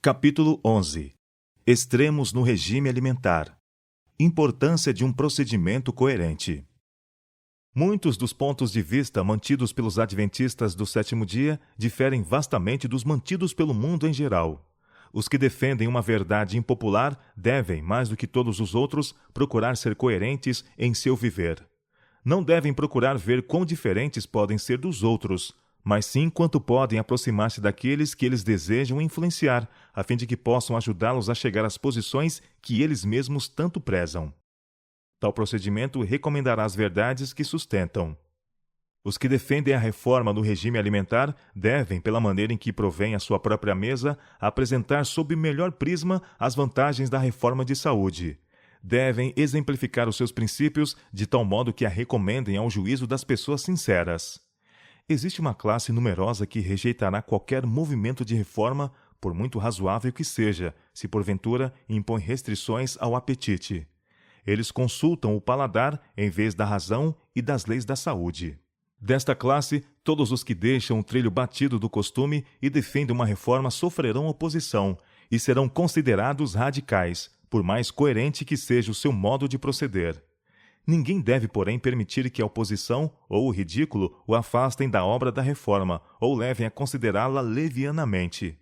Capítulo 11. Extremos no regime alimentar. Importância de um procedimento coerente. Muitos dos pontos de vista mantidos pelos adventistas do sétimo dia diferem vastamente dos mantidos pelo mundo em geral. Os que defendem uma verdade impopular devem, mais do que todos os outros, procurar ser coerentes em seu viver. Não devem procurar ver quão diferentes podem ser dos outros, mas sim quanto podem aproximar-se daqueles que eles desejam influenciar, a fim de que possam ajudá-los a chegar às posições que eles mesmos tanto prezam. Tal procedimento recomendará as verdades que sustentam. Os que defendem a reforma no regime alimentar devem, pela maneira em que provém a sua própria mesa, apresentar sob melhor prisma as vantagens da reforma de saúde. Devem exemplificar os seus princípios de tal modo que a recomendem ao juízo das pessoas sinceras. Existe uma classe numerosa que rejeitará qualquer movimento de reforma, por muito razoável que seja, se porventura impõe restrições ao apetite. Eles consultam o paladar em vez da razão e das leis da saúde. Desta classe, todos os que deixam o trilho batido do costume e defendem uma reforma sofrerão oposição e serão considerados radicais, por mais coerente que seja o seu modo de proceder. Ninguém deve, porém, permitir que a oposição ou o ridículo o afastem da obra da reforma ou levem a considerá-la levianamente.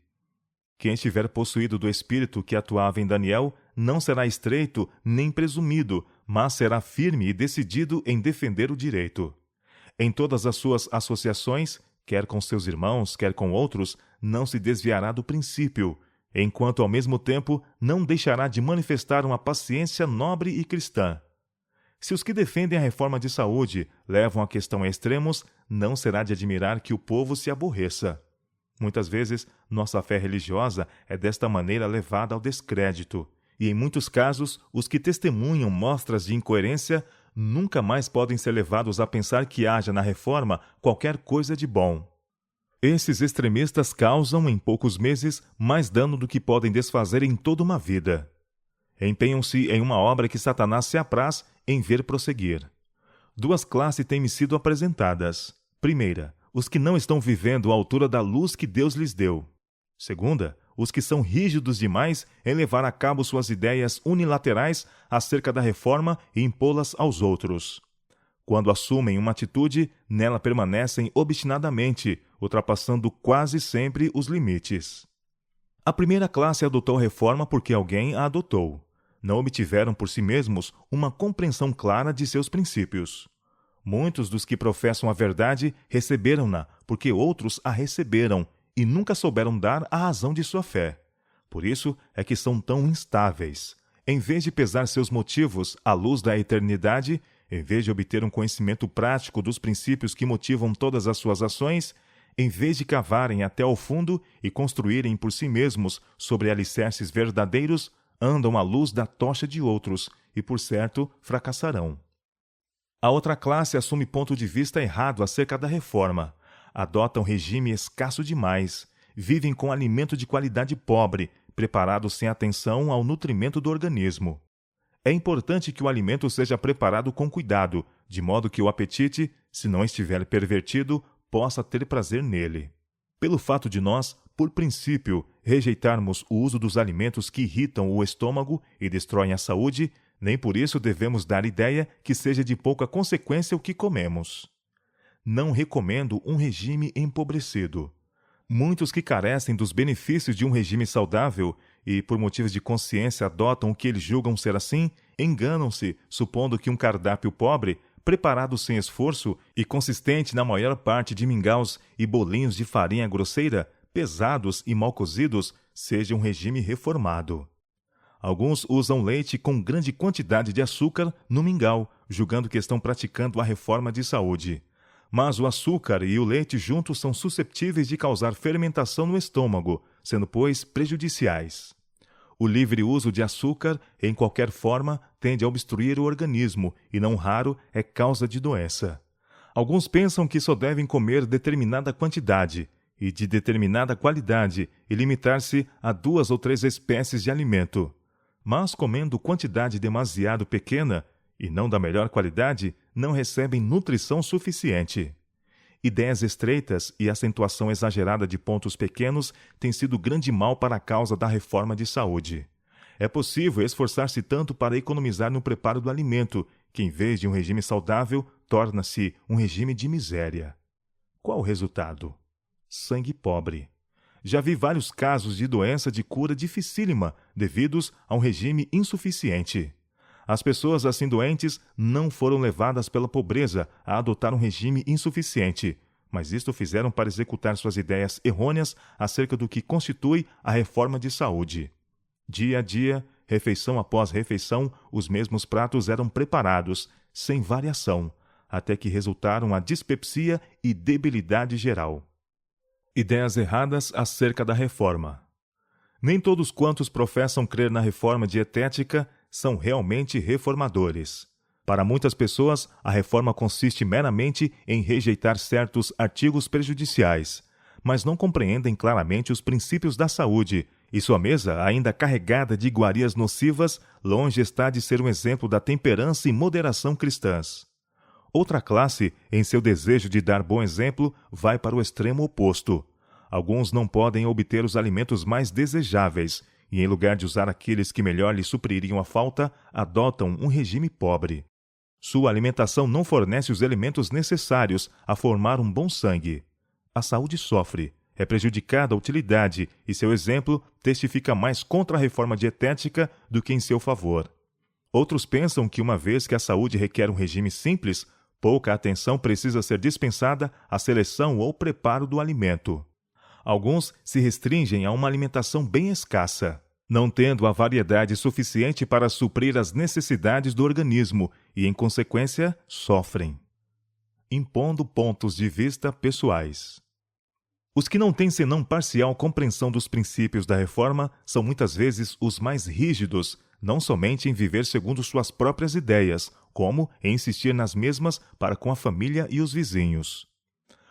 Quem estiver possuído do espírito que atuava em Daniel não será estreito nem presumido, mas será firme e decidido em defender o direito. Em todas as suas associações, quer com seus irmãos, quer com outros, não se desviará do princípio, enquanto ao mesmo tempo não deixará de manifestar uma paciência nobre e cristã. Se os que defendem a reforma de saúde levam a questão a extremos, não será de admirar que o povo se aborreça. Muitas vezes, nossa fé religiosa é desta maneira levada ao descrédito, e em muitos casos, os que testemunham mostras de incoerência nunca mais podem ser levados a pensar que haja na reforma qualquer coisa de bom. Esses extremistas causam, em poucos meses, mais dano do que podem desfazer em toda uma vida. Empenham-se em uma obra que Satanás se apraz em ver prosseguir. Duas classes têm-me sido apresentadas. Primeira, os que não estão vivendo à altura da luz que Deus lhes deu. Segunda, os que são rígidos demais em levar a cabo suas ideias unilaterais acerca da reforma e impô-las aos outros. Quando assumem uma atitude, nela permanecem obstinadamente, ultrapassando quase sempre os limites. A primeira classe adotou a reforma porque alguém a adotou. Não obtiveram por si mesmos uma compreensão clara de seus princípios. Muitos dos que professam a verdade receberam-na porque outros a receberam e nunca souberam dar a razão de sua fé. Por isso é que são tão instáveis. Em vez de pesar seus motivos à luz da eternidade, em vez de obter um conhecimento prático dos princípios que motivam todas as suas ações, em vez de cavarem até ao fundo e construírem por si mesmos sobre alicerces verdadeiros, andam à luz da tocha de outros e, por certo, fracassarão. A outra classe assume ponto de vista errado acerca da reforma. Adotam regime escasso demais. Vivem com alimento de qualidade pobre, preparado sem atenção ao nutrimento do organismo. É importante que o alimento seja preparado com cuidado, de modo que o apetite, se não estiver pervertido, possa ter prazer nele. Pelo fato de nós, por princípio, rejeitarmos o uso dos alimentos que irritam o estômago e destroem a saúde, nem por isso devemos dar ideia que seja de pouca consequência o que comemos. Não recomendo um regime empobrecido. Muitos que carecem dos benefícios de um regime saudável e, por motivos de consciência, adotam o que eles julgam ser assim, enganam-se, supondo que um cardápio pobre, preparado sem esforço e consistente na maior parte de mingaus e bolinhos de farinha grosseira, pesados e mal cozidos, seja um regime reformado. Alguns usam leite com grande quantidade de açúcar no mingau, julgando que estão praticando a reforma de saúde. Mas o açúcar e o leite juntos são susceptíveis de causar fermentação no estômago, sendo, pois, prejudiciais. O livre uso de açúcar, em qualquer forma, tende a obstruir o organismo e, não raro, é causa de doença. Alguns pensam que só devem comer determinada quantidade e de determinada qualidade e limitar-se a 2 ou 3 espécies de alimento. Mas, comendo quantidade demasiado pequena e não da melhor qualidade, não recebem nutrição suficiente. Ideias estreitas e acentuação exagerada de pontos pequenos têm sido grande mal para a causa da reforma de saúde. É possível esforçar-se tanto para economizar no preparo do alimento, que em vez de um regime saudável, torna-se um regime de miséria. Qual o resultado? Sangue pobre. Já vi vários casos de doença de cura dificílima devidos a um regime insuficiente. As pessoas assim doentes não foram levadas pela pobreza a adotar um regime insuficiente, mas isto fizeram para executar suas ideias errôneas acerca do que constitui a reforma de saúde. Dia a dia, refeição após refeição, os mesmos pratos eram preparados, sem variação, até que resultaram a dispepsia e debilidade geral. Ideias erradas acerca da reforma. Nem todos quantos professam crer na reforma dietética são realmente reformadores. Para muitas pessoas, a reforma consiste meramente em rejeitar certos artigos prejudiciais, mas não compreendem claramente os princípios da saúde, e sua mesa, ainda carregada de iguarias nocivas, longe está de ser um exemplo da temperança e moderação cristãs. Outra classe, em seu desejo de dar bom exemplo, vai para o extremo oposto. Alguns não podem obter os alimentos mais desejáveis, e em lugar de usar aqueles que melhor lhes supririam a falta, adotam um regime pobre. Sua alimentação não fornece os elementos necessários a formar um bom sangue. A saúde sofre, é prejudicada a utilidade, e seu exemplo testifica mais contra a reforma dietética do que em seu favor. Outros pensam que, uma vez que a saúde requer um regime simples, pouca atenção precisa ser dispensada à seleção ou preparo do alimento. Alguns se restringem a uma alimentação bem escassa, não tendo a variedade suficiente para suprir as necessidades do organismo e, em consequência, sofrem. Impondo pontos de vista pessoais. Os que não têm senão parcial compreensão dos princípios da reforma são muitas vezes os mais rígidos, não somente em viver segundo suas próprias ideias, como em insistir nas mesmas para com a família e os vizinhos.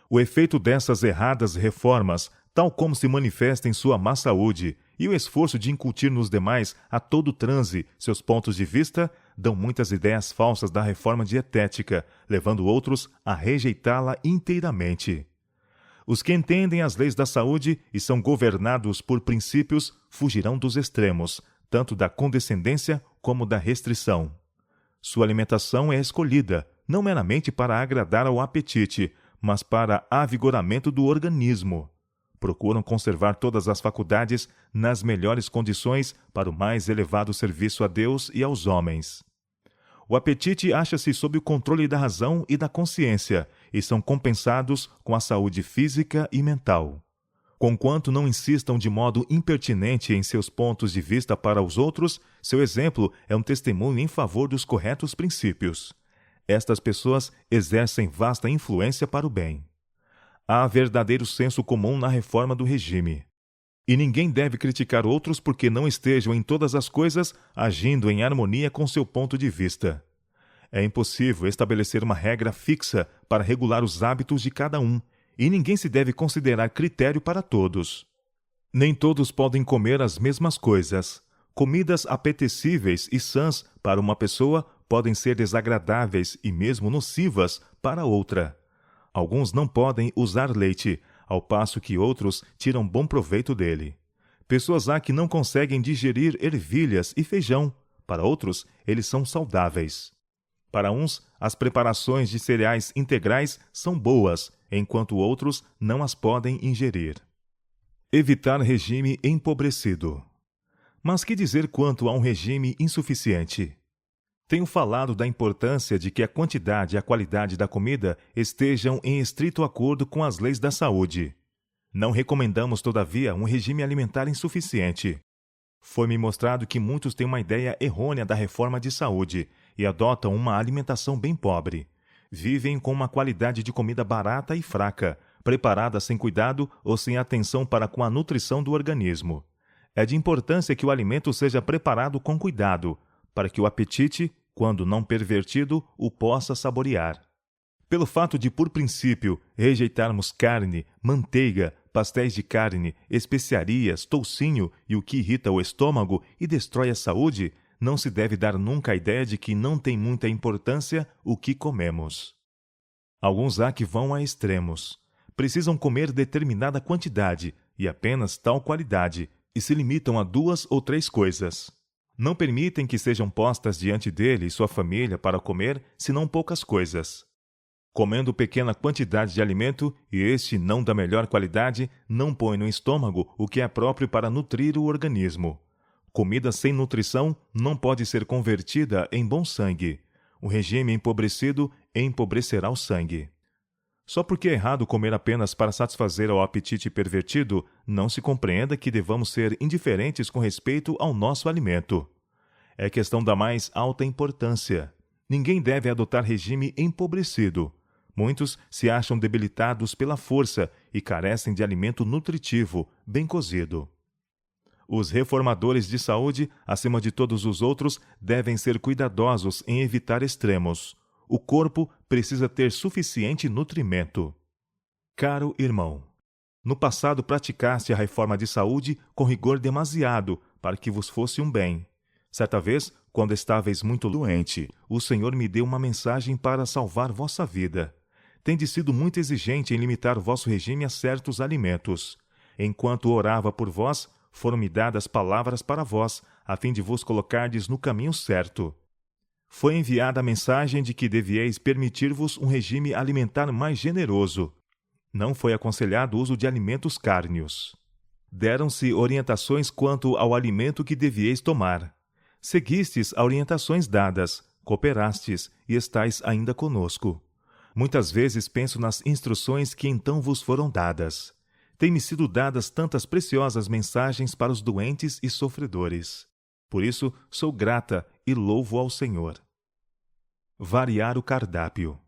O efeito dessas erradas reformas, tal como se manifesta em sua má saúde, e o esforço de incutir nos demais a todo transe seus pontos de vista, dão muitas ideias falsas da reforma dietética, levando outros a rejeitá-la inteiramente. Os que entendem as leis da saúde e são governados por princípios fugirão dos extremos, tanto da condescendência como da restrição. Sua alimentação é escolhida, não meramente para agradar ao apetite, mas para avigoramento do organismo. Procuram conservar todas as faculdades nas melhores condições para o mais elevado serviço a Deus e aos homens. O apetite acha-se sob o controle da razão e da consciência, e são compensados com a saúde física e mental. Conquanto não insistam de modo impertinente em seus pontos de vista para os outros, seu exemplo é um testemunho em favor dos corretos princípios. Estas pessoas exercem vasta influência para o bem. Há verdadeiro senso comum na reforma do regime. E ninguém deve criticar outros porque não estejam em todas as coisas agindo em harmonia com seu ponto de vista. É impossível estabelecer uma regra fixa para regular os hábitos de cada um, e ninguém se deve considerar critério para todos. Nem todos podem comer as mesmas coisas. Comidas apetecíveis e sãs para uma pessoa podem ser desagradáveis e mesmo nocivas para outra. Alguns não podem usar leite, ao passo que outros tiram bom proveito dele. Pessoas há que não conseguem digerir ervilhas e feijão. Para outros, eles são saudáveis. Para uns, as preparações de cereais integrais são boas, enquanto outros não as podem ingerir. Evitar regime empobrecido. Mas que dizer quanto a um regime insuficiente? Tenho falado da importância de que a quantidade e a qualidade da comida estejam em estrito acordo com as leis da saúde. Não recomendamos, todavia, um regime alimentar insuficiente. Foi-me mostrado que muitos têm uma ideia errônea da reforma de saúde e adotam uma alimentação bem pobre. Vivem com uma qualidade de comida barata e fraca, preparada sem cuidado ou sem atenção para com a nutrição do organismo. É de importância que o alimento seja preparado com cuidado, para que o apetite, quando não pervertido, o possa saborear. Pelo fato de, por princípio, rejeitarmos carne, manteiga, pastéis de carne, especiarias, toucinho e o que irrita o estômago e destrói a saúde, não se deve dar nunca a ideia de que não tem muita importância o que comemos. Alguns há que vão a extremos. Precisam comer determinada quantidade e apenas tal qualidade, e se limitam a 2 ou 3 coisas. Não permitem que sejam postas diante dele e sua família para comer, senão poucas coisas. Comendo pequena quantidade de alimento, e este não da melhor qualidade, não põe no estômago o que é próprio para nutrir o organismo. Comida sem nutrição não pode ser convertida em bom sangue. O regime empobrecido empobrecerá o sangue. Só porque é errado comer apenas para satisfazer ao apetite pervertido, não se compreenda que devamos ser indiferentes com respeito ao nosso alimento. É questão da mais alta importância. Ninguém deve adotar regime empobrecido. Muitos se acham debilitados pela força e carecem de alimento nutritivo, bem cozido. Os reformadores de saúde, acima de todos os outros, devem ser cuidadosos em evitar extremos. O corpo precisa ter suficiente nutrimento. Caro irmão, no passado praticaste a reforma de saúde com rigor demasiado para que vos fosse um bem. Certa vez, quando estáveis muito doente, o Senhor me deu uma mensagem para salvar vossa vida. Tendes sido muito exigente em limitar vosso regime a certos alimentos. Enquanto orava por vós, foram-me dadas palavras para vós, a fim de vos colocardes no caminho certo. Foi enviada a mensagem de que devieis permitir-vos um regime alimentar mais generoso. Não foi aconselhado o uso de alimentos cárneos. Deram-se orientações quanto ao alimento que devieis tomar. Seguistes as orientações dadas, cooperastes e estais ainda conosco. Muitas vezes penso nas instruções que então vos foram dadas. Têm-me sido dadas tantas preciosas mensagens para os doentes e sofredores. Por isso, sou grata e louvo ao Senhor. Variar o cardápio.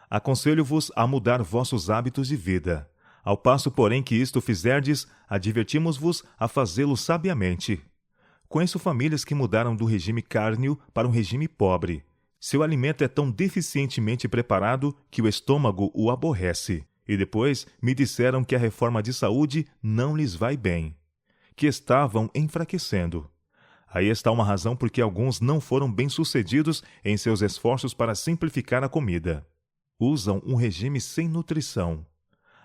Aconselho-vos a mudar vossos hábitos de vida. Ao passo, porém, que isto fizerdes, advertimos-vos a fazê-lo sabiamente. Conheço famílias que mudaram do regime cárneo para um regime pobre. Seu alimento é tão deficientemente preparado que o estômago o aborrece. E depois me disseram que a reforma de saúde não lhes vai bem, que estavam enfraquecendo. Aí está uma razão por que alguns não foram bem-sucedidos em seus esforços para simplificar a comida. Usam um regime sem nutrição.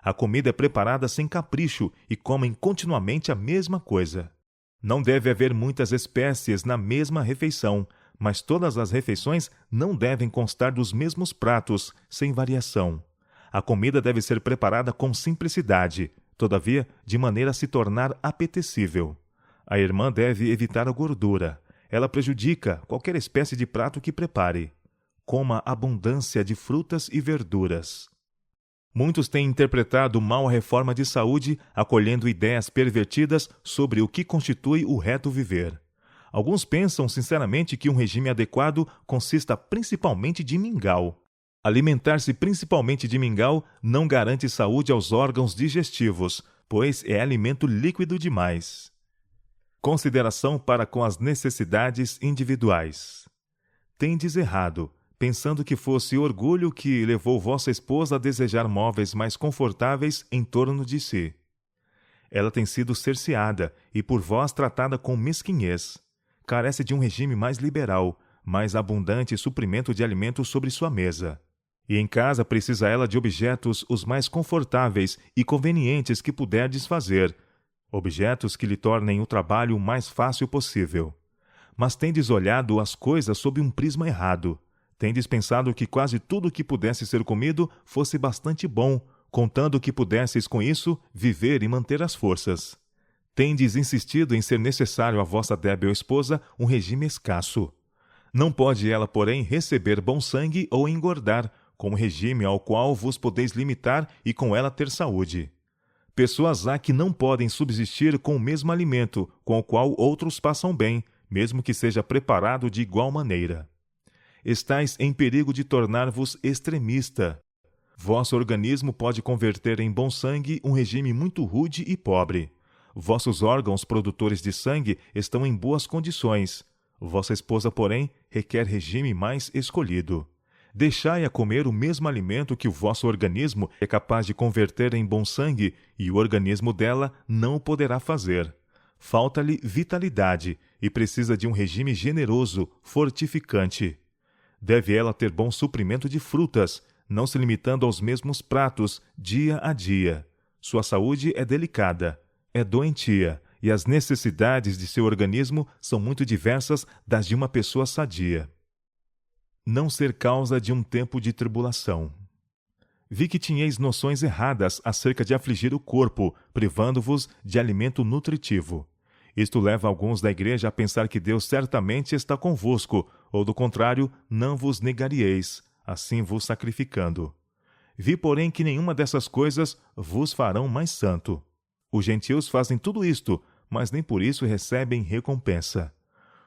A comida é preparada sem capricho e comem continuamente a mesma coisa. Não deve haver muitas espécies na mesma refeição, mas todas as refeições não devem constar dos mesmos pratos, sem variação. A comida deve ser preparada com simplicidade, todavia, de maneira a se tornar apetecível. A irmã deve evitar a gordura. Ela prejudica qualquer espécie de prato que prepare. Coma abundância de frutas e verduras. Muitos têm interpretado mal a reforma de saúde, acolhendo ideias pervertidas sobre o que constitui o reto viver. Alguns pensam sinceramente que um regime adequado consista principalmente de mingau. Alimentar-se principalmente de mingau não garante saúde aos órgãos digestivos, pois é alimento líquido demais. Consideração para com as necessidades individuais. Tendes errado, pensando que fosse orgulho que levou vossa esposa a desejar móveis mais confortáveis em torno de si. Ela tem sido cerceada e por vós tratada com mesquinhez. Carece de um regime mais liberal, mais abundante suprimento de alimentos sobre sua mesa. E em casa precisa ela de objetos os mais confortáveis e convenientes que puderdes fazer, objetos que lhe tornem o trabalho o mais fácil possível. Mas tendes olhado as coisas sob um prisma errado. Tendes pensado que quase tudo que pudesse ser comido fosse bastante bom, contando que pudesseis com isso viver e manter as forças. Tendes insistido em ser necessário à vossa débil esposa um regime escasso. Não pode ela, porém, receber bom sangue ou engordar, como regime ao qual vos podeis limitar e com ela ter saúde. Pessoas há que não podem subsistir com o mesmo alimento, com o qual outros passam bem, mesmo que seja preparado de igual maneira. Estais em perigo de tornar-vos extremista. Vosso organismo pode converter em bom sangue um regime muito rude e pobre. Vossos órgãos produtores de sangue estão em boas condições. Vossa esposa, porém, requer regime mais escolhido. Deixai-a comer o mesmo alimento que o vosso organismo é capaz de converter em bom sangue, e o organismo dela não o poderá fazer. Falta-lhe vitalidade e precisa de um regime generoso, fortificante. Deve ela ter bom suprimento de frutas, não se limitando aos mesmos pratos dia a dia. Sua saúde é delicada, é doentia, e as necessidades de seu organismo são muito diversas das de uma pessoa sadia. Não ser causa de um tempo de tribulação. Vi que tinhais noções erradas acerca de afligir o corpo, privando-vos de alimento nutritivo. Isto leva alguns da igreja a pensar que Deus certamente está convosco, ou do contrário, não vos negaríeis, assim vos sacrificando. Vi, porém, que nenhuma dessas coisas vos farão mais santo. Os gentios fazem tudo isto, mas nem por isso recebem recompensa.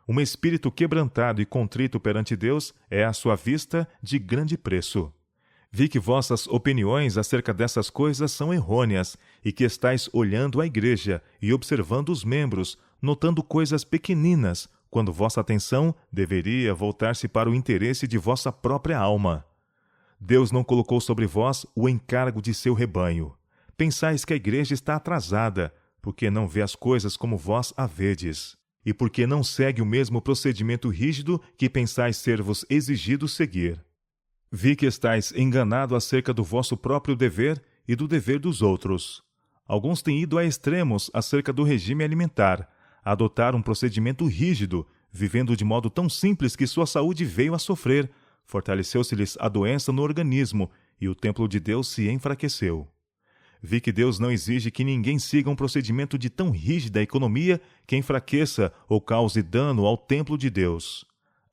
Um espírito quebrantado e contrito perante Deus é à sua vista de grande preço. Vi que vossas opiniões acerca dessas coisas são errôneas, e que estáis olhando a igreja e observando os membros, notando coisas pequeninas, quando vossa atenção deveria voltar-se para o interesse de vossa própria alma. Deus não colocou sobre vós o encargo de seu rebanho. Pensais que a igreja está atrasada, porque não vê as coisas como vós a vedes, e porque não segue o mesmo procedimento rígido que pensais ser-vos exigido seguir. Vi que estáis enganado acerca do vosso próprio dever e do dever dos outros. Alguns têm ido a extremos acerca do regime alimentar, a adotar um procedimento rígido, vivendo de modo tão simples que sua saúde veio a sofrer, fortaleceu-se-lhes a doença no organismo e o templo de Deus se enfraqueceu. Vi que Deus não exige que ninguém siga um procedimento de tão rígida economia que enfraqueça ou cause dano ao templo de Deus.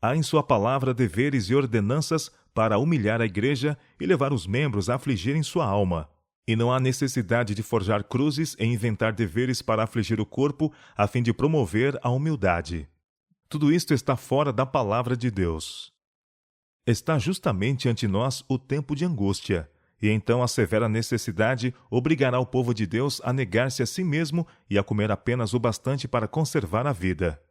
Há em sua palavra deveres e ordenanças para humilhar a igreja e levar os membros a afligirem sua alma. E não há necessidade de forjar cruzes e inventar deveres para afligir o corpo a fim de promover a humildade. Tudo isto está fora da palavra de Deus. Está justamente ante nós o tempo de angústia, e então a severa necessidade obrigará o povo de Deus a negar-se a si mesmo e a comer apenas o bastante para conservar a vida.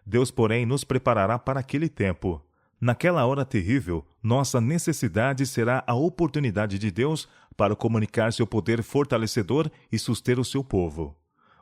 Deus, porém, nos preparará para aquele tempo. Naquela hora terrível, nossa necessidade será a oportunidade de Deus para comunicar seu poder fortalecedor e suster o seu povo.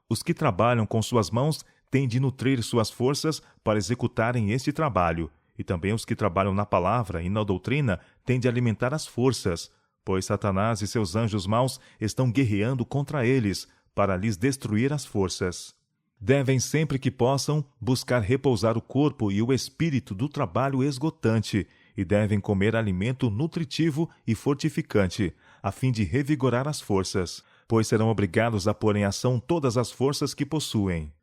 Os que trabalham com suas mãos têm de nutrir suas forças para executarem este trabalho, e também os que trabalham na palavra e na doutrina têm de alimentar as forças, pois Satanás e seus anjos maus estão guerreando contra eles para lhes destruir as forças. Devem, sempre que possam, buscar repousar o corpo e o espírito do trabalho esgotante, e devem comer alimento nutritivo e fortificante, a fim de revigorar as forças, pois serão obrigados a pôr em ação todas as forças que possuem.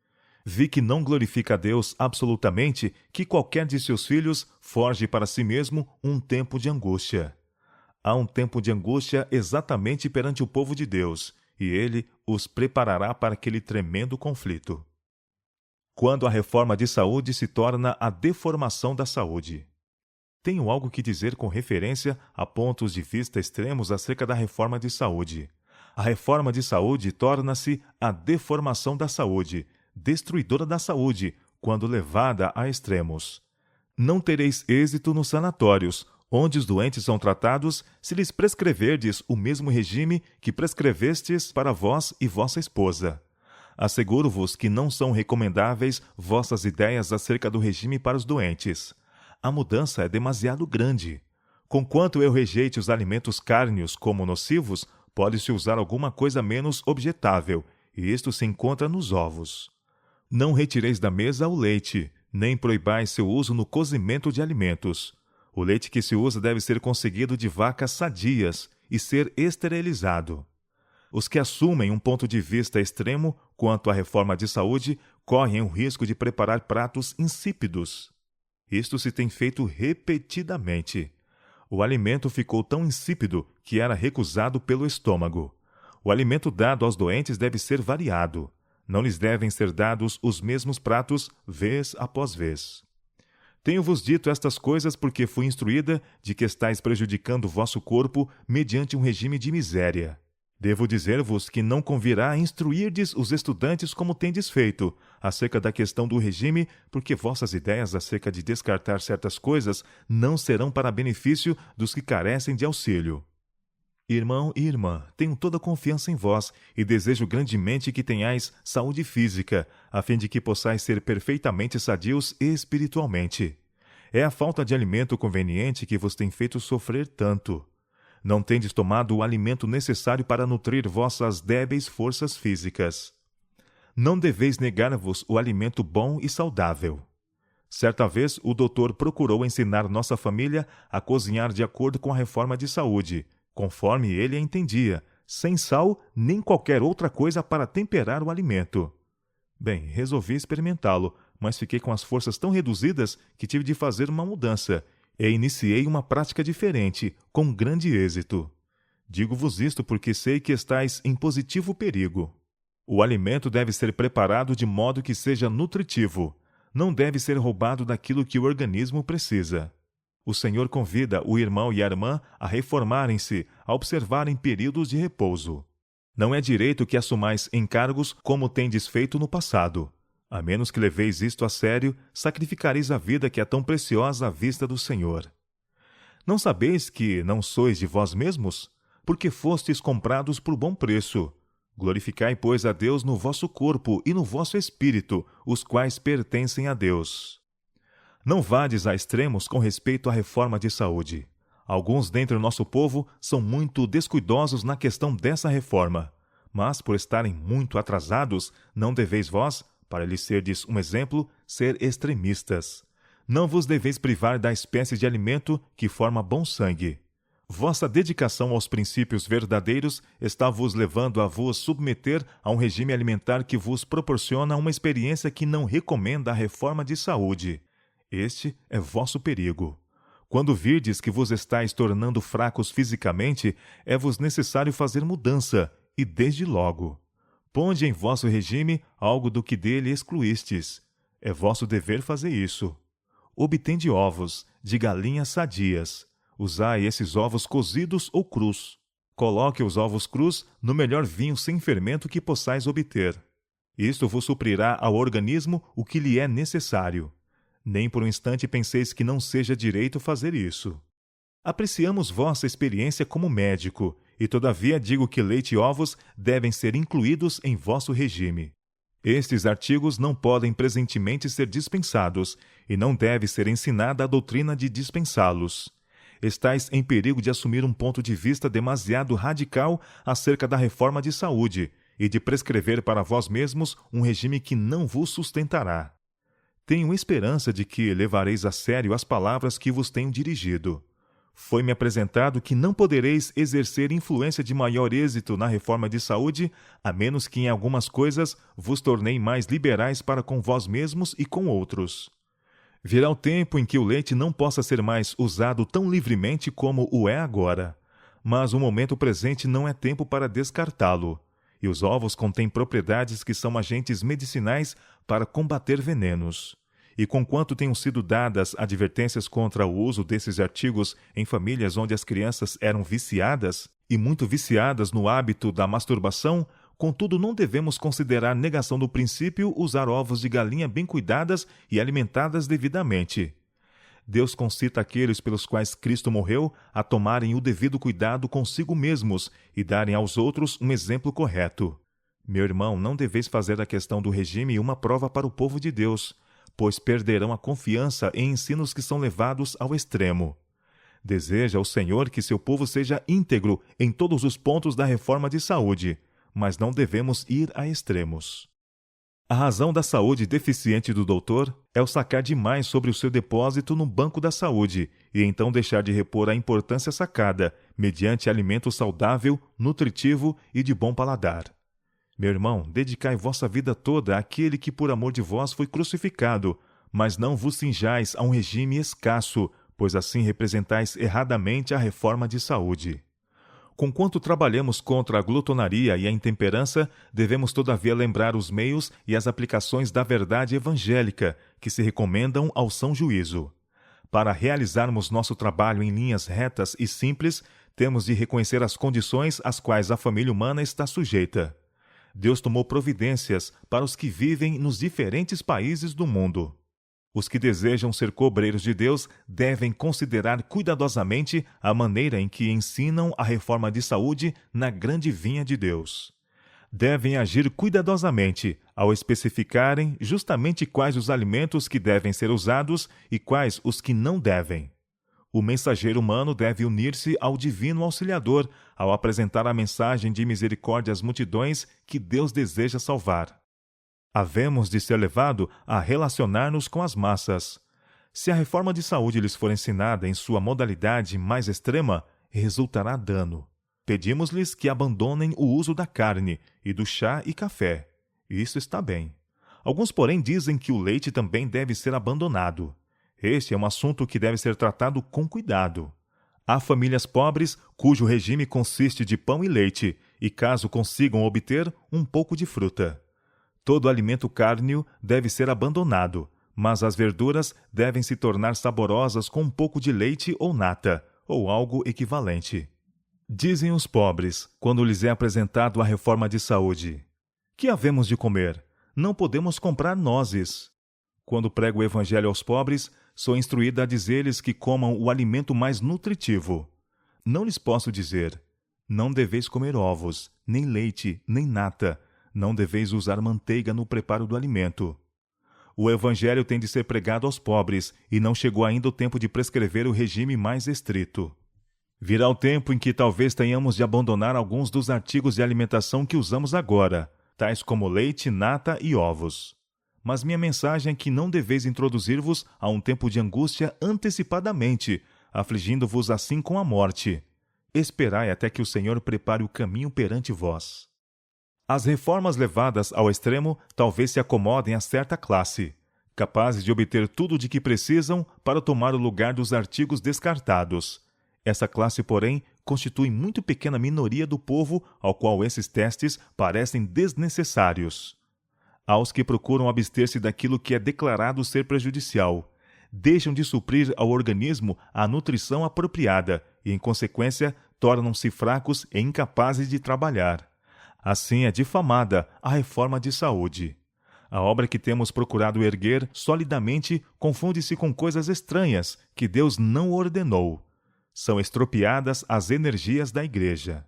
Vi que não glorifica a Deus absolutamente que qualquer de seus filhos forje para si mesmo um tempo de angústia. Há um tempo de angústia exatamente perante o povo de Deus, e ele os preparará para aquele tremendo conflito. Quando a reforma de saúde se torna a deformação da saúde. Tenho algo que dizer com referência a pontos de vista extremos acerca da reforma de saúde. A reforma de saúde torna-se a deformação da saúde, destruidora da saúde, quando levada a extremos. Não tereis êxito nos sanatórios, onde os doentes são tratados, se lhes prescreverdes o mesmo regime que prescrevestes para vós e vossa esposa. Asseguro-vos que não são recomendáveis vossas ideias acerca do regime para os doentes. A mudança é demasiado grande. Conquanto eu rejeite os alimentos cárneos como nocivos, pode-se usar alguma coisa menos objetável, e isto se encontra nos ovos. Não retireis da mesa o leite, nem proibais seu uso no cozimento de alimentos. O leite que se usa deve ser conseguido de vacas sadias e ser esterilizado. Os que assumem um ponto de vista extremo quanto à reforma de saúde correm o risco de preparar pratos insípidos. Isto se tem feito repetidamente. O alimento ficou tão insípido que era recusado pelo estômago. O alimento dado aos doentes deve ser variado. Não lhes devem ser dados os mesmos pratos vez após vez. Tenho-vos dito estas coisas porque fui instruída de que estáis prejudicando o vosso corpo mediante um regime de miséria. Devo dizer-vos que não convirá instruirdes os estudantes como tendes feito, acerca da questão do regime, porque vossas ideias acerca de descartar certas coisas não serão para benefício dos que carecem de auxílio. Irmão e irmã, tenho toda a confiança em vós e desejo grandemente que tenhais saúde física, a fim de que possais ser perfeitamente sadios espiritualmente. É a falta de alimento conveniente que vos tem feito sofrer tanto. Não tendes tomado o alimento necessário para nutrir vossas débeis forças físicas. Não deveis negar-vos o alimento bom e saudável. Certa vez, o doutor procurou ensinar nossa família a cozinhar de acordo com a reforma de saúde, conforme ele a entendia, sem sal nem qualquer outra coisa para temperar o alimento. Bem, resolvi experimentá-lo, mas fiquei com as forças tão reduzidas que tive de fazer uma mudança, e iniciei uma prática diferente, com grande êxito. Digo-vos isto porque sei que estáis em positivo perigo. O alimento deve ser preparado de modo que seja nutritivo. Não deve ser roubado daquilo que o organismo precisa. O Senhor convida o irmão e a irmã a reformarem-se, a observarem períodos de repouso. Não é direito que assumais encargos como tendes feito no passado. A menos que leveis isto a sério, sacrificareis a vida que é tão preciosa à vista do Senhor. Não sabeis que não sois de vós mesmos? Porque fostes comprados por bom preço. Glorificai, pois, a Deus no vosso corpo e no vosso espírito, os quais pertencem a Deus. Não vades a extremos com respeito à reforma de saúde. Alguns dentre o nosso povo são muito descuidosos na questão dessa reforma. Mas, por estarem muito atrasados, não deveis vós, para lhes serdes um exemplo, ser extremistas. Não vos deveis privar da espécie de alimento que forma bom sangue. Vossa dedicação aos princípios verdadeiros está vos levando a vos submeter a um regime alimentar que vos proporciona uma experiência que não recomenda a reforma de saúde. Este é vosso perigo. Quando virdes que vos estáis tornando fracos fisicamente, é-vos necessário fazer mudança, e desde logo. Ponde em vosso regime algo do que dele excluístes. É vosso dever fazer isso. Obtende ovos, de galinhas sadias. Usai esses ovos cozidos ou crus. Coloque os ovos crus no melhor vinho sem fermento que possais obter. Isto vos suprirá ao organismo o que lhe é necessário. Nem por um instante penseis que não seja direito fazer isso. Apreciamos vossa experiência como médico, e todavia digo que leite e ovos devem ser incluídos em vosso regime. Estes artigos não podem presentemente ser dispensados, e não deve ser ensinada a doutrina de dispensá-los. Estais em perigo de assumir um ponto de vista demasiado radical acerca da reforma de saúde e de prescrever para vós mesmos um regime que não vos sustentará. Tenho esperança de que levareis a sério as palavras que vos tenho dirigido. Foi-me apresentado que não podereis exercer influência de maior êxito na reforma de saúde, a menos que em algumas coisas vos tornei mais liberais para com vós mesmos e com outros. Virá o tempo em que o leite não possa ser mais usado tão livremente como o é agora. Mas o momento presente não é tempo para descartá-lo. E os ovos contêm propriedades que são agentes medicinais para combater venenos. E conquanto tenham sido dadas advertências contra o uso desses artigos em famílias onde as crianças eram viciadas, e muito viciadas no hábito da masturbação, contudo não devemos considerar negação do princípio usar ovos de galinha bem cuidadas e alimentadas devidamente. Deus concita aqueles pelos quais Cristo morreu a tomarem o devido cuidado consigo mesmos e darem aos outros um exemplo correto. Meu irmão, não deveis fazer da questão do regime uma prova para o povo de Deus, pois perderão a confiança em ensinos que são levados ao extremo. Deseja o Senhor que seu povo seja íntegro em todos os pontos da reforma de saúde, mas não devemos ir a extremos. A razão da saúde deficiente do doutor é o sacar demais sobre o seu depósito no banco da saúde e então deixar de repor a importância sacada mediante alimento saudável, nutritivo e de bom paladar. Meu irmão, dedicai vossa vida toda àquele que por amor de vós foi crucificado, mas não vos cinjais a um regime escasso, pois assim representais erradamente a reforma de saúde. Conquanto trabalhamos contra a glutonaria e a intemperança, devemos todavia lembrar os meios e as aplicações da verdade evangélica que se recomendam ao são juízo. Para realizarmos nosso trabalho em linhas retas e simples, temos de reconhecer as condições às quais a família humana está sujeita. Deus tomou providências para os que vivem nos diferentes países do mundo. Os que desejam ser cobreiros de Deus devem considerar cuidadosamente a maneira em que ensinam a reforma de saúde na grande vinha de Deus. Devem agir cuidadosamente ao especificarem justamente quais os alimentos que devem ser usados e quais os que não devem. O mensageiro humano deve unir-se ao divino auxiliador ao apresentar a mensagem de misericórdia às multidões que Deus deseja salvar. Havemos de ser levado a relacionar-nos com as massas. Se a reforma de saúde lhes for ensinada em sua modalidade mais extrema, resultará dano. Pedimos-lhes que abandonem o uso da carne e do chá e café. Isso está bem. Alguns, porém, dizem que o leite também deve ser abandonado. Este é um assunto que deve ser tratado com cuidado. Há famílias pobres cujo regime consiste de pão e leite, e caso consigam obter, um pouco de fruta. Todo alimento cárneo deve ser abandonado, mas as verduras devem se tornar saborosas com um pouco de leite ou nata, ou algo equivalente. Dizem os pobres, quando lhes é apresentado a reforma de saúde: que havemos de comer? Não podemos comprar nozes. Quando prego o evangelho aos pobres, sou instruída a dizer-lhes que comam o alimento mais nutritivo. Não lhes posso dizer: não deveis comer ovos, nem leite, nem nata. Não deveis usar manteiga no preparo do alimento. O evangelho tem de ser pregado aos pobres, e não chegou ainda o tempo de prescrever o regime mais estrito. Virá o tempo em que talvez tenhamos de abandonar alguns dos artigos de alimentação que usamos agora, tais como leite, nata e ovos. Mas minha mensagem é que não deveis introduzir-vos a um tempo de angústia antecipadamente, afligindo-vos assim com a morte. Esperai até que o Senhor prepare o caminho perante vós. As reformas levadas ao extremo talvez se acomodem a certa classe, capazes de obter tudo de que precisam para tomar o lugar dos artigos descartados. Essa classe, porém, constitui muito pequena minoria do povo ao qual esses testes parecem desnecessários. Aos que procuram abster-se daquilo que é declarado ser prejudicial, deixam de suprir ao organismo a nutrição apropriada e, em consequência, tornam-se fracos e incapazes de trabalhar. Assim é difamada a reforma de saúde. A obra que temos procurado erguer solidamente confunde-se com coisas estranhas que Deus não ordenou. São estropiadas as energias da Igreja.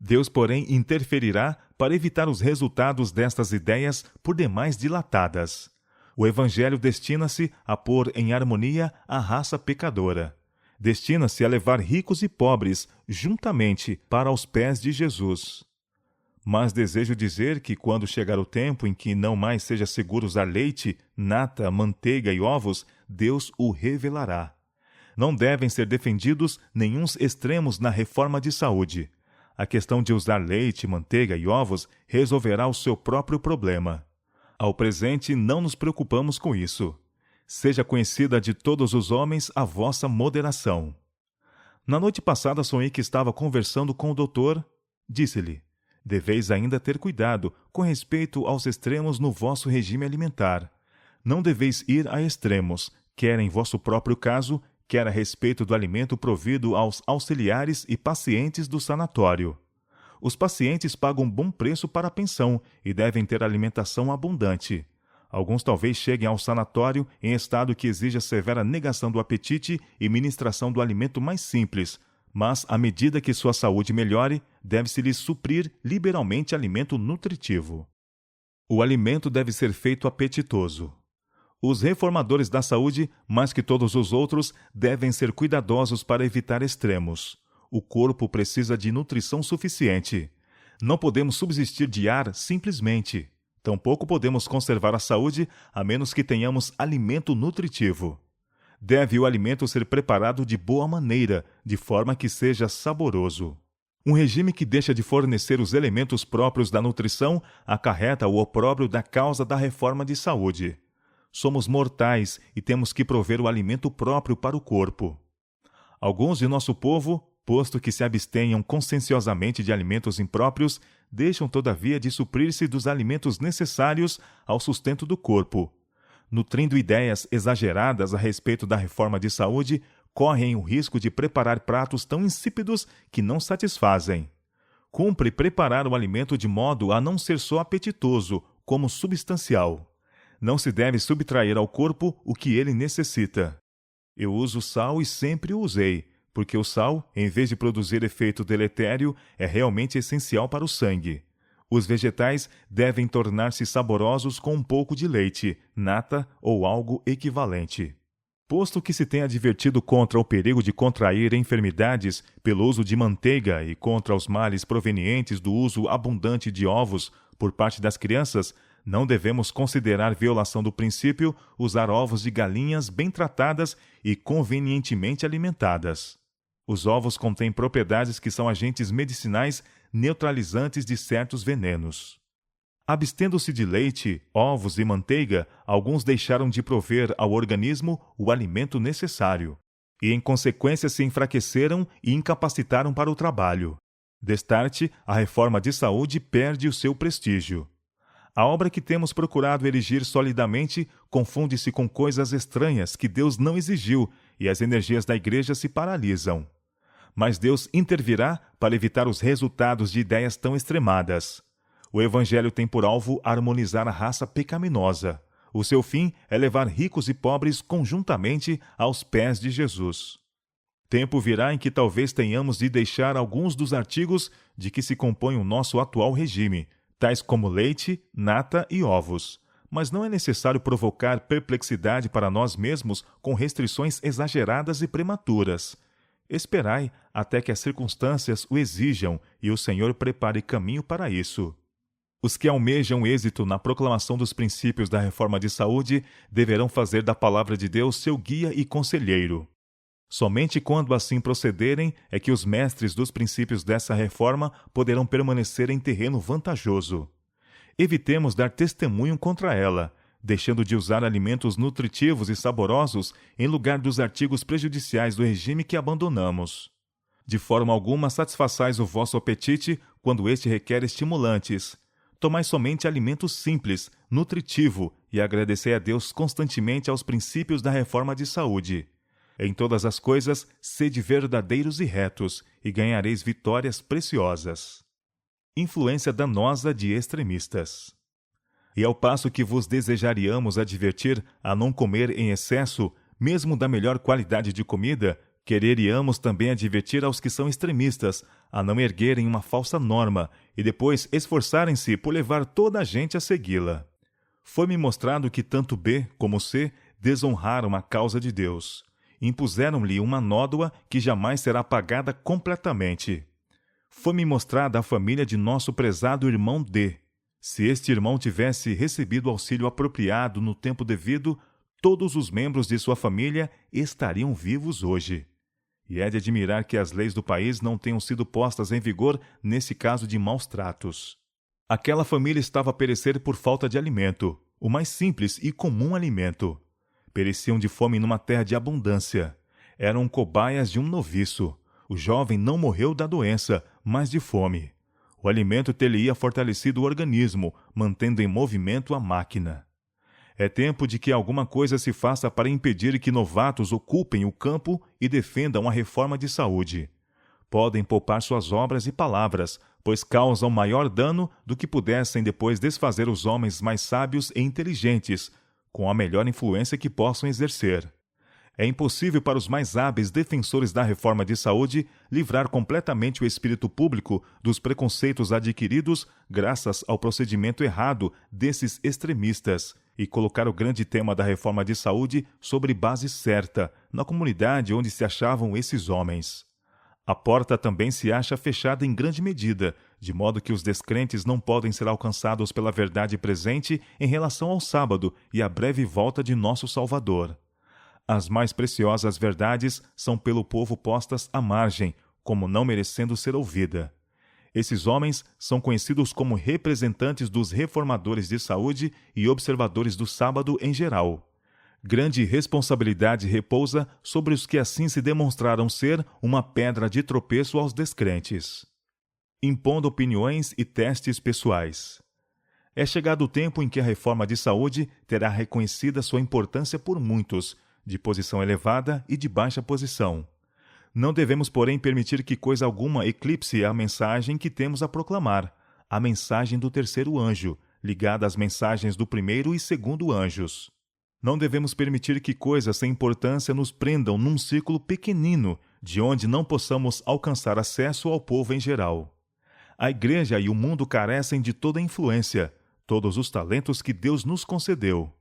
Deus, porém, interferirá para evitar os resultados destas ideias por demais dilatadas. O Evangelho destina-se a pôr em harmonia a raça pecadora. Destina-se a levar ricos e pobres juntamente para os pés de Jesus. Mas desejo dizer que quando chegar o tempo em que não mais seja seguro usar leite, nata, manteiga e ovos, Deus o revelará. Não devem ser defendidos nenhuns extremos na reforma de saúde. A questão de usar leite, manteiga e ovos resolverá o seu próprio problema. Ao presente, não nos preocupamos com isso. Seja conhecida de todos os homens a vossa moderação. Na noite passada sonhei que estava conversando com o doutor. Disse-lhe: deveis ainda ter cuidado com respeito aos extremos no vosso regime alimentar. Não deveis ir a extremos, quer em vosso próprio caso, quer a respeito do alimento provido aos auxiliares e pacientes do sanatório. Os pacientes pagam bom preço para a pensão e devem ter alimentação abundante. Alguns talvez cheguem ao sanatório em estado que exija severa negação do apetite e ministração do alimento mais simples, mas, à medida que sua saúde melhore, deve-se-lhes suprir liberalmente alimento nutritivo. O alimento deve ser feito apetitoso. Os reformadores da saúde, mais que todos os outros, devem ser cuidadosos para evitar extremos. O corpo precisa de nutrição suficiente. Não podemos subsistir de ar simplesmente. Tampouco podemos conservar a saúde a menos que tenhamos alimento nutritivo. Deve o alimento ser preparado de boa maneira, de forma que seja saboroso. Um regime que deixa de fornecer os elementos próprios da nutrição acarreta o opróbrio da causa da reforma de saúde. Somos mortais e temos que prover o alimento próprio para o corpo. Alguns de nosso povo, posto que se abstenham conscienciosamente de alimentos impróprios, deixam todavia de suprir-se dos alimentos necessários ao sustento do corpo. Nutrindo ideias exageradas a respeito da reforma de saúde, correm o risco de preparar pratos tão insípidos que não satisfazem. Cumpre preparar o alimento de modo a não ser só apetitoso, como substancial. Não se deve subtrair ao corpo o que ele necessita. Eu uso sal e sempre o usei, porque o sal, em vez de produzir efeito deletério, é realmente essencial para o sangue. Os vegetais devem tornar-se saborosos com um pouco de leite, nata ou algo equivalente. Posto que se tem advertido contra o perigo de contrair enfermidades pelo uso de manteiga e contra os males provenientes do uso abundante de ovos por parte das crianças, não devemos considerar violação do princípio usar ovos de galinhas bem tratadas e convenientemente alimentadas. Os ovos contêm propriedades que são agentes medicinais neutralizantes de certos venenos. Abstendo-se de leite, ovos e manteiga, alguns deixaram de prover ao organismo o alimento necessário, e em consequência se enfraqueceram e incapacitaram para o trabalho. Destarte, a reforma de saúde perde o seu prestígio. A obra que temos procurado erigir solidamente confunde-se com coisas estranhas que Deus não exigiu e as energias da Igreja se paralisam. Mas Deus intervirá para evitar os resultados de ideias tão extremadas. O Evangelho tem por alvo harmonizar a raça pecaminosa. O seu fim é levar ricos e pobres conjuntamente aos pés de Jesus. Tempo virá em que talvez tenhamos de deixar alguns dos artigos de que se compõe o nosso atual regime, tais como leite, nata e ovos. Mas não é necessário provocar perplexidade para nós mesmos com restrições exageradas e prematuras. Esperai até que as circunstâncias o exijam e o Senhor prepare caminho para isso. Os que almejam êxito na proclamação dos princípios da reforma de saúde deverão fazer da palavra de Deus seu guia e conselheiro. Somente quando assim procederem é que os mestres dos princípios dessa reforma poderão permanecer em terreno vantajoso. Evitemos dar testemunho contra ela, deixando de usar alimentos nutritivos e saborosos em lugar dos artigos prejudiciais do regime que abandonamos. De forma alguma satisfaçais o vosso apetite quando este requer estimulantes. Tomai somente alimento simples, nutritivo, e agradecei a Deus constantemente aos princípios da reforma de saúde. Em todas as coisas, sede verdadeiros e retos, e ganhareis vitórias preciosas. Influência danosa de extremistas. E ao passo que vos desejaríamos advertir a não comer em excesso, mesmo da melhor qualidade de comida, quereríamos também advertir aos que são extremistas a não erguerem uma falsa norma e depois esforçarem-se por levar toda a gente a segui-la. Foi-me mostrado que tanto B como C desonraram a causa de Deus. Impuseram-lhe uma nódoa que jamais será pagada completamente. Foi-me mostrada a família de nosso prezado irmão D. Se este irmão tivesse recebido o auxílio apropriado no tempo devido, todos os membros de sua família estariam vivos hoje. E é de admirar que as leis do país não tenham sido postas em vigor nesse caso de maus tratos. Aquela família estava a perecer por falta de alimento, o mais simples e comum alimento. Pereciam de fome numa terra de abundância. Eram cobaias de um noviço. O jovem não morreu da doença, mas de fome. O alimento ter-lhe-ia fortalecido o organismo, mantendo em movimento a máquina. É tempo de que alguma coisa se faça para impedir que novatos ocupem o campo e defendam a reforma de saúde. Podem poupar suas obras e palavras, pois causam maior dano do que pudessem depois desfazer os homens mais sábios e inteligentes, com a melhor influência que possam exercer. É impossível para os mais hábeis defensores da reforma de saúde livrar completamente o espírito público dos preconceitos adquiridos graças ao procedimento errado desses extremistas e colocar o grande tema da reforma de saúde sobre base certa, na comunidade onde se achavam esses homens. A porta também se acha fechada em grande medida, de modo que os descrentes não podem ser alcançados pela verdade presente em relação ao sábado e à breve volta de nosso Salvador. As mais preciosas verdades são pelo povo postas à margem, como não merecendo ser ouvida. Esses homens são conhecidos como representantes dos reformadores de saúde e observadores do sábado em geral. Grande responsabilidade repousa sobre os que assim se demonstraram ser uma pedra de tropeço aos descrentes. Impondo opiniões e testes pessoais. É chegado o tempo em que a reforma de saúde terá reconhecida sua importância por muitos, de posição elevada e de baixa posição. Não devemos, porém, permitir que coisa alguma eclipse a mensagem que temos a proclamar, a mensagem do terceiro anjo, ligada às mensagens do primeiro e segundo anjos. Não devemos permitir que coisas sem importância nos prendam num círculo pequenino, de onde não possamos alcançar acesso ao povo em geral. A Igreja e o mundo carecem de toda a influência, todos os talentos que Deus nos concedeu.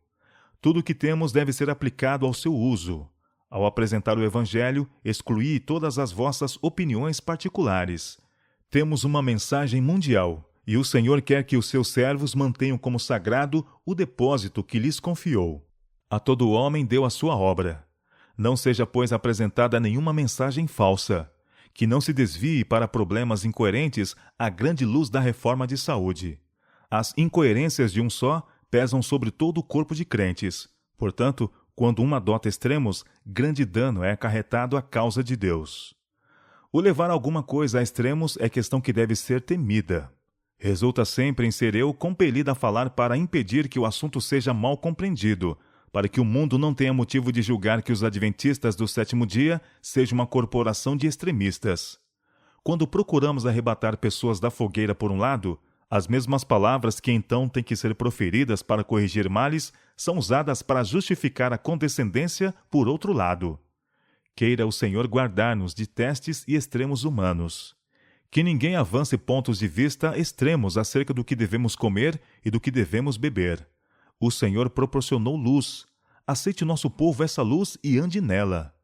Tudo o que temos deve ser aplicado ao seu uso. Ao apresentar o Evangelho, excluí todas as vossas opiniões particulares. Temos uma mensagem mundial, e o Senhor quer que os seus servos mantenham como sagrado o depósito que lhes confiou. A todo homem deu a sua obra. Não seja, pois, apresentada nenhuma mensagem falsa, que não se desvie para problemas incoerentes à grande luz da reforma de saúde. As incoerências de um só pesam sobre todo o corpo de crentes. Portanto, quando um adota extremos, grande dano é acarretado à causa de Deus. O levar alguma coisa a extremos é questão que deve ser temida. Resulta sempre em ser eu compelido a falar para impedir que o assunto seja mal compreendido, para que o mundo não tenha motivo de julgar que os adventistas do sétimo dia sejam uma corporação de extremistas. Quando procuramos arrebatar pessoas da fogueira por um lado, as mesmas palavras que então têm que ser proferidas para corrigir males são usadas para justificar a condescendência por outro lado. Queira o Senhor guardar-nos de testes e extremos humanos. Que ninguém avance pontos de vista extremos acerca do que devemos comer e do que devemos beber. O Senhor proporcionou luz. Aceite nosso povo essa luz e ande nela.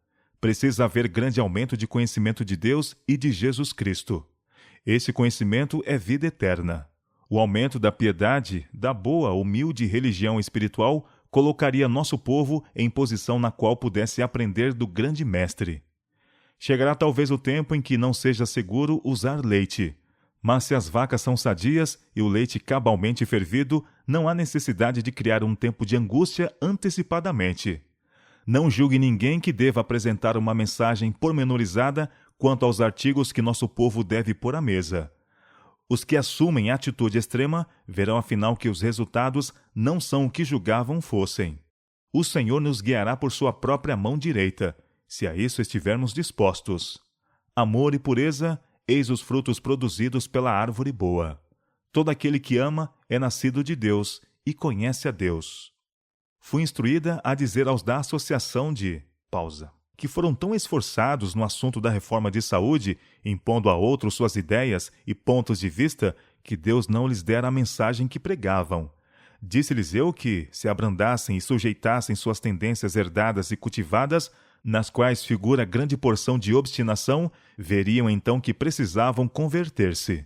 Precisa haver grande aumento de conhecimento de Deus e de Jesus Cristo. Esse conhecimento é vida eterna. O aumento da piedade, da boa, humilde religião espiritual, colocaria nosso povo em posição na qual pudesse aprender do grande mestre. Chegará talvez o tempo em que não seja seguro usar leite. Mas se as vacas são sadias e o leite cabalmente fervido, não há necessidade de criar um tempo de angústia antecipadamente. Não julgue ninguém que deva apresentar uma mensagem pormenorizada quanto aos artigos que nosso povo deve pôr à mesa. Os que assumem atitude extrema verão afinal que os resultados não são o que julgavam fossem. O Senhor nos guiará por sua própria mão direita, se a isso estivermos dispostos. Amor e pureza, eis os frutos produzidos pela árvore boa. Todo aquele que ama é nascido de Deus e conhece a Deus. Fui instruída a dizer aos da Associação de Pausa, que foram tão esforçados no assunto da reforma de saúde, impondo a outros suas ideias e pontos de vista, que Deus não lhes dera a mensagem que pregavam. Disse-lhes eu que, se abrandassem e sujeitassem suas tendências herdadas e cultivadas, nas quais figura grande porção de obstinação, veriam então que precisavam converter-se.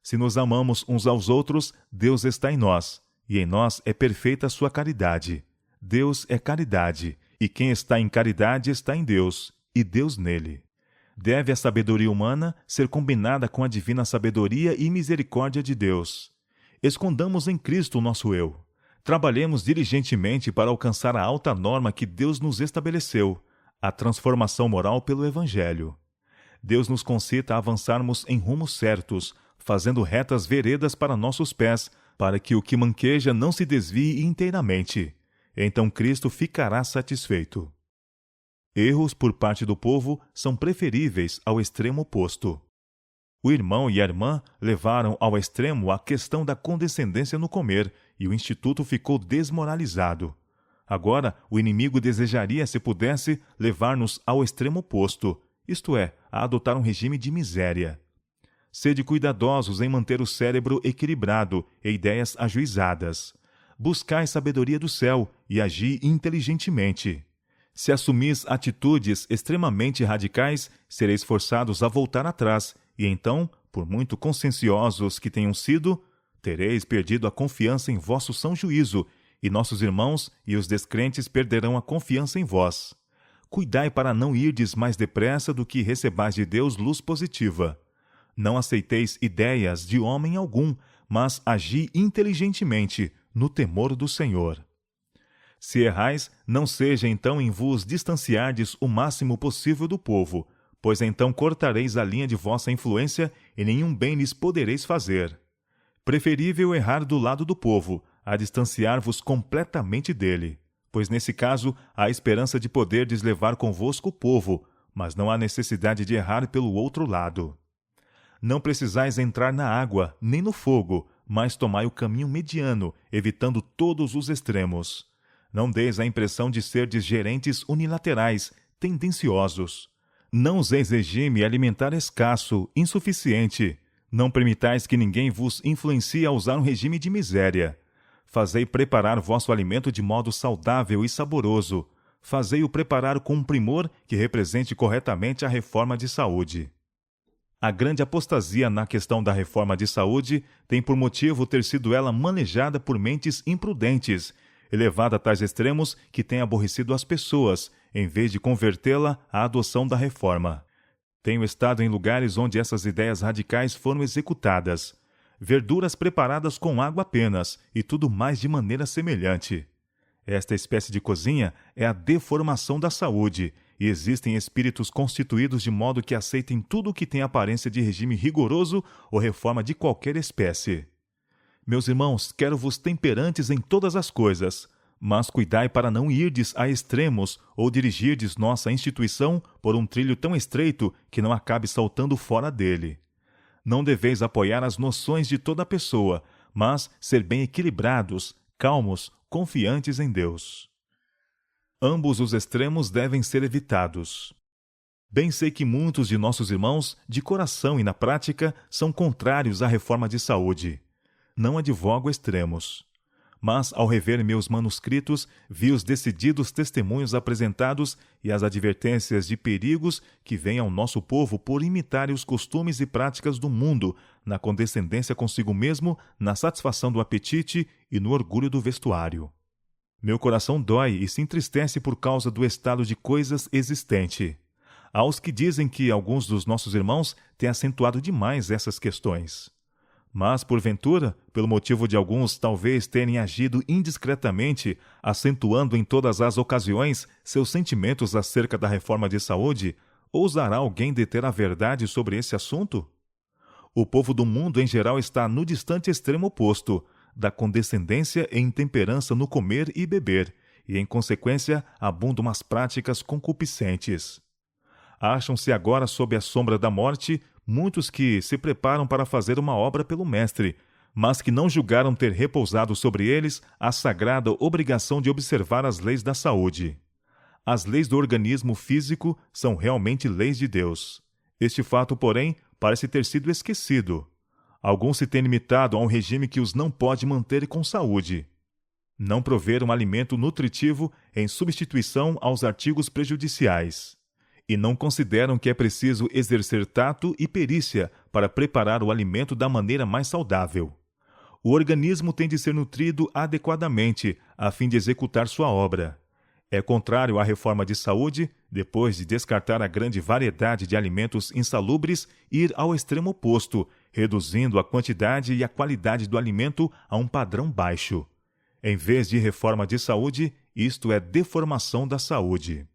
Se nos amamos uns aos outros, Deus está em nós, e em nós é perfeita a sua caridade. Deus é caridade, e quem está em caridade está em Deus, e Deus nele. Deve a sabedoria humana ser combinada com a divina sabedoria e misericórdia de Deus. Escondamos em Cristo o nosso eu. Trabalhemos diligentemente para alcançar a alta norma que Deus nos estabeleceu, a transformação moral pelo Evangelho. Deus nos concita a avançarmos em rumos certos, fazendo retas veredas para nossos pés, para que o que manqueja não se desvie inteiramente. Então Cristo ficará satisfeito. Erros por parte do povo são preferíveis ao extremo oposto. O irmão e a irmã levaram ao extremo a questão da condescendência no comer, e o instituto ficou desmoralizado. Agora, o inimigo desejaria, se pudesse, levar-nos ao extremo oposto, isto é, a adotar um regime de miséria. Sede cuidadosos em manter o cérebro equilibrado e ideias ajuizadas. Buscai sabedoria do céu e agi inteligentemente. Se assumis atitudes extremamente radicais, sereis forçados a voltar atrás, e então, por muito conscienciosos que tenham sido, tereis perdido a confiança em vosso são juízo, e nossos irmãos e os descrentes perderão a confiança em vós. Cuidai para não irdes mais depressa do que recebais de Deus luz positiva. Não aceiteis ideias de homem algum, mas agi inteligentemente, no temor do Senhor. Se errais, não seja então em vos distanciardes o máximo possível do povo, pois então cortareis a linha de vossa influência e nenhum bem lhes podereis fazer. Preferível errar do lado do povo, a distanciar-vos completamente dele, pois nesse caso há esperança de poderdes levar convosco o povo, mas não há necessidade de errar pelo outro lado. Não precisais entrar na água, nem no fogo, mas tomai o caminho mediano, evitando todos os extremos. Não deis a impressão de serdes gerentes unilaterais, tendenciosos. Não useis regime alimentar escasso, insuficiente. Não permitais que ninguém vos influencie a usar um regime de miséria. Fazei preparar vosso alimento de modo saudável e saboroso. fazei-o preparar com um primor que represente corretamente a reforma de saúde. A grande apostasia na questão da reforma de saúde tem por motivo ter sido ela manejada por mentes imprudentes, elevada a tais extremos que tem aborrecido as pessoas, em vez de convertê-la à adoção da reforma. Tenho estado em lugares onde essas ideias radicais foram executadas. Verduras preparadas com água apenas, e tudo mais de maneira semelhante. Esta espécie de cozinha é a deformação da saúde, e existem espíritos constituídos de modo que aceitem tudo o que tem aparência de regime rigoroso ou reforma de qualquer espécie. Meus irmãos, quero-vos temperantes em todas as coisas, mas cuidai para não irdes a extremos ou dirigirdes nossa instituição por um trilho tão estreito que não acabe saltando fora dele. Não deveis apoiar as noções de toda pessoa, mas ser bem equilibrados, calmos, confiantes em Deus. Ambos os extremos devem ser evitados. Bem sei que muitos de nossos irmãos, de coração e na prática, são contrários à reforma de saúde. Não advogo extremos. Mas, ao rever meus manuscritos, vi os decididos testemunhos apresentados e as advertências de perigos que vêm ao nosso povo por imitarem os costumes e práticas do mundo, na condescendência consigo mesmo, na satisfação do apetite e no orgulho do vestuário. Meu coração dói e se entristece por causa do estado de coisas existente. Há os que dizem que alguns dos nossos irmãos têm acentuado demais essas questões. Mas, porventura, pelo motivo de alguns talvez terem agido indiscretamente, acentuando em todas as ocasiões seus sentimentos acerca da reforma de saúde, ousará alguém deter a verdade sobre esse assunto? O povo do mundo em geral está no distante extremo oposto, da condescendência e intemperança no comer e beber, e, em consequência, abundam as práticas concupiscentes. Acham-se agora sob a sombra da morte muitos que se preparam para fazer uma obra pelo Mestre, mas que não julgaram ter repousado sobre eles a sagrada obrigação de observar as leis da saúde. As leis do organismo físico são realmente leis de Deus. Este fato, porém, parece ter sido esquecido. Alguns se têm limitado a um regime que os não pode manter com saúde. Não prover um alimento nutritivo em substituição aos artigos prejudiciais. E não consideram que é preciso exercer tato e perícia para preparar o alimento da maneira mais saudável. O organismo tem de ser nutrido adequadamente, a fim de executar sua obra. É contrário à reforma de saúde, depois de descartar a grande variedade de alimentos insalubres, ir ao extremo oposto, reduzindo a quantidade e a qualidade do alimento a um padrão baixo. Em vez de reforma de saúde, isto é deformação da saúde.